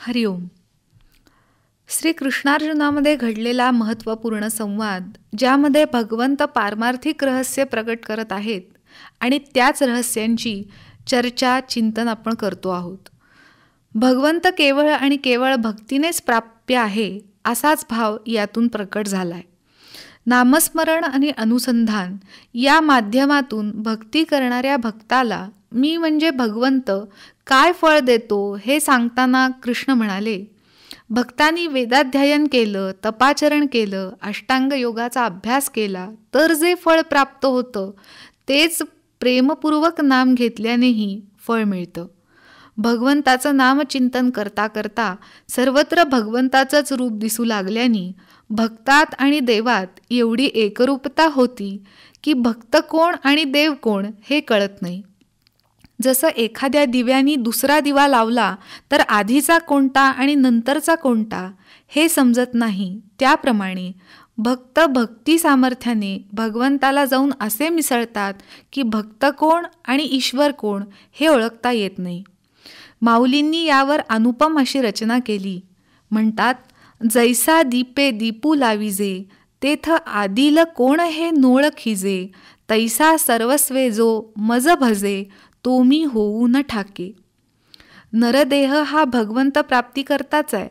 हरिओम. श्री कृष्णार्जुनामध्ये घडलेला महत्त्वपूर्ण संवाद, ज्यामध्ये भगवंत पारमार्थिक रहस्य प्रकट करत आहेत आणि त्याच रहस्यांची चर्चा चिंतन आपण करतो आहोत. भगवंत केवळ आणि केवळ भक्तीनेच प्राप्य आहे असाच भाव यातून प्रकट झालाय. नामस्मरण आणि अनुसंधान या माध्यमातून भक्ती करणाऱ्या भक्ताला मी म्हणजे भगवंत काय फळ देतो हे सांगताना कृष्ण म्हणाले, भक्तांनी वेदाध्ययन केलं, तपाचरण केलं, अष्टांग योगाचा अभ्यास केला तर जे फळ प्राप्त होतं तेच प्रेमपूर्वक नाम घेतल्यानेही फळ मिळतं. भगवंताचं नामचिंतन करता करता सर्वत्र भगवंताचंच रूप दिसू लागल्याने भक्तात आणि देवात एवढी एकरूपता होती की भक्त कोण आणि देव कोण हे कळत नाही. जसं एखाद्या दिव्यानी दुसरा दिवा लावला तर आधीचा कोणता आणि नंतरचा कोणता हे समजत नाही, त्याप्रमाणे भक्त भक्ती सामर्थ्याने भगवंताला जाऊन असे मिसळतात की भक्त कोण आणि ईश्वर कोण हे ओळखता येत नाही. माऊलींनी यावर अनुपम अशी रचना केली. म्हणतात, जैसा दीपे दीपू लाविजे, तेथ आदिल कोण हे नोळखिजे, तैसा सर्वस्वे जो मज भजे, तो मी होऊ न ठाके. नरदेह हा भगवंत प्राप्ती करताच आहे.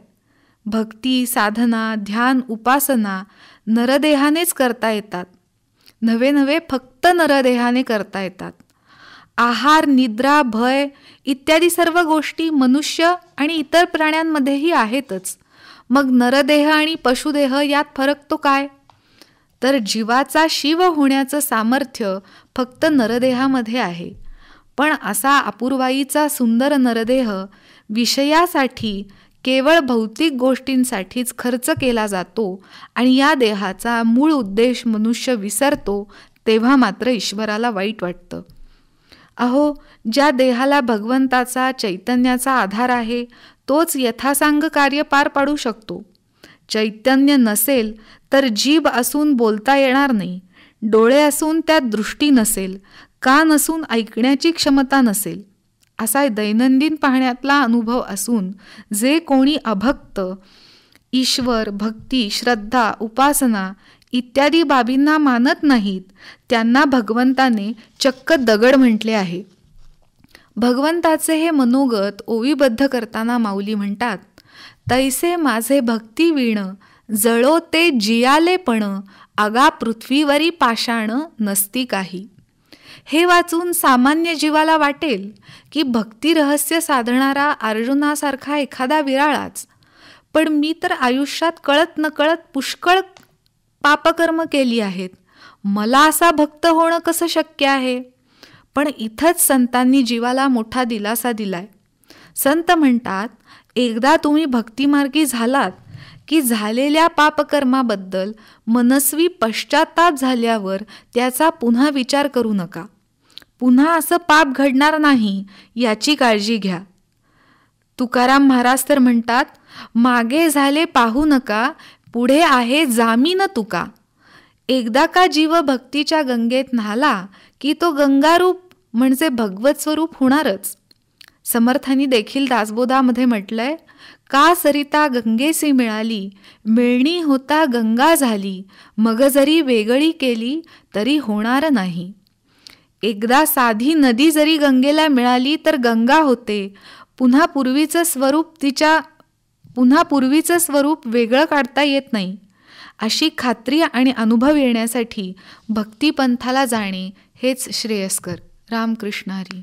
भक्ती, साधना, ध्यान, उपासना नरदेहानेच करता येतात. नवे नवे फक्त नरदेहाने करता येतात. आहार, निद्रा, भय इत्यादी सर्व गोष्टी मनुष्य आणि इतर प्राण्यांमध्येही आहेतच. मग नरदेह आणि पशुदेह यात फरक तो काय? तर जीवाचा शिव होण्याचं सामर्थ्य फक्त नरदेहामध्ये आहे. पण असा अपूर्वाईचा सुंदर नरदेह विषयासाठी केवळ भौतिक गोष्टींसाठीच खर्च केला जातो आणि या देहाचा मूळ उद्देश मनुष्य विसरतो, तेव्हा मात्र ईश्वराला वाईट वाटतं. अहो, ज्या देहाला भगवंताचा चैतन्याचा आधार आहे तोच यथासांग कार्य पार पाडू शकतो. चैतन्य नसेल तर जीभ असून बोलता येणार नाही, डोळे असून त्यात दृष्टी नसेल, कान असून ऐकण्याची क्षमता नसेल. असा दैनंदिन पाहण्यातला अनुभव असून जे कोणी अभक्त ईश्वर, भक्ती, श्रद्धा, उपासना इत्यादी बाबींना मानत नाहीत त्यांना भगवंताने चक्क दगड म्हटले आहे. भगवंताचे हे मनोगत ओवीबद्ध करताना माऊली म्हणतात, तैसे माझे भक्ती वीण, जळो ते जियालेपण, आगा पृथ्वीवरी पाषाण नसती काही. हे वाचून सामान्य जीवाला वाटेल की भक्ती रहस्य साधणारा अर्जुनासारखा एखादा विराळाच. पण मी तर आयुष्यात कळत नकळत पुष्कळ पापकर्म केली आहेत, मला असा भक्त होणं कसं शक्य आहे? पण इथंच संतांनी जीवाला मोठा दिलासा दिलाय. संत म्हणतात, एकदा तुम्ही भक्तिमार्गी झालात की झालेल्या पापकर्माबद्दल मनस्वी पश्चाताप झाल्यावर त्याचा पुन्हा विचार करू नका. पुन्हा असं पाप घडणार नाही याची काळजी घ्या. तुकाराम महाराज तर म्हणतात, मागे झाले पाहू नका, पुढे आहे जामीन तुका. एकदा का जीव भक्तीच्या गंगेत न्हाला की तो गंगारूप म्हणजे भगवत स्वरूप होणारच. समर्थांनी देखील दासबोधामध्ये म्हटलंय, का सरिता गंगेसी मिळाली, मिळणी होता गंगा झाली, मग जरी वेगळी केली तरी होणार नाही. एकदा साधी नदी जरी गंगेला मिळाली तर गंगा होते, पुन्हा पूर्वीचं स्वरूप वेगळं काढता येत नाही. अशी खात्री आणि अनुभव येण्यासाठी भक्तिपंथाला जाणे हेच श्रेयस्कर. रामकृष्ण हरी.